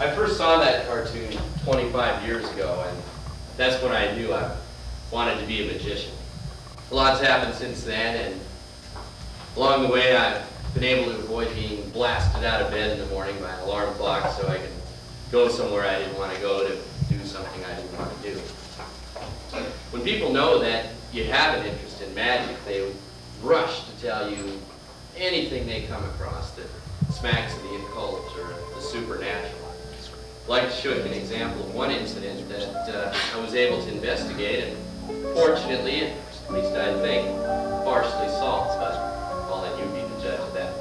I first saw that cartoon 25 years ago, and that's when I knew I wanted to be a magician. A lot's happened since then, and along the way I've been able to avoid being blasted out of bed in the morning by an alarm clock so I could go somewhere I didn't want to go to do something I didn't want to do. When people know that you have an interest in magic, they rush to tell you anything they come across that smacks of the occult or the supernatural. I'd like to show you an example of one incident that I was able to investigate, and fortunately, at least I think, partially solved, but I'll let you be the judge of that.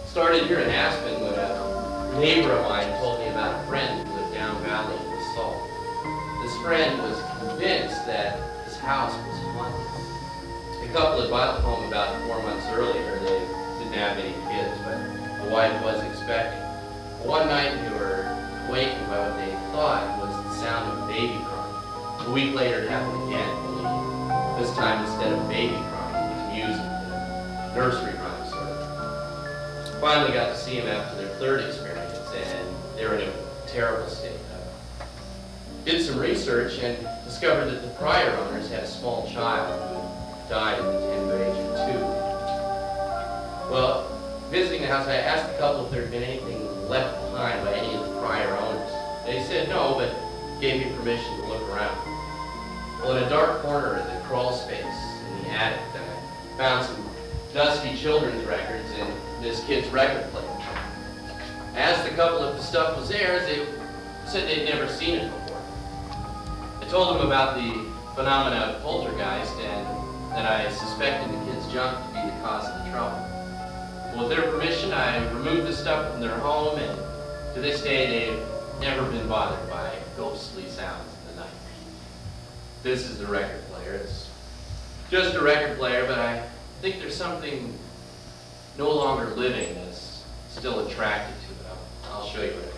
Started here in Aspen when a neighbor of mine told me about a friend who lived down valley in the Salt. This friend was convinced that his house was haunted. The couple had bought the home about 4 months earlier. They didn't have any kids, but the wife was expecting. One night they were awakened by what they thought was the sound of a baby crying. A week later it happened again, only this time instead of baby crying, it was music, a nursery rhyme sort of. Finally got to see him after their third experience, and they were in a terrible state. Did some research and discovered that the prior owners had a small child who died at the tender age of 2. Well, visiting the house, I asked the couple if there had been anything left behind by any of the prior owners. They said no, but gave me permission to look around. Well, in a dark corner of the crawl space in the attic, I found some dusty children's records and this kid's record player. I asked the couple if the stuff was theirs. They said they'd never seen it before. I told them about the phenomena of poltergeist and that I suspected the kid's junk to be the cause of the trouble. With their permission, I removed the stuff from their home, and to this day, they've never been bothered by ghostly sounds in the night. This is the record player. It's just a record player, but I think there's something no longer living that's still attracted to it. I'll show you what it is.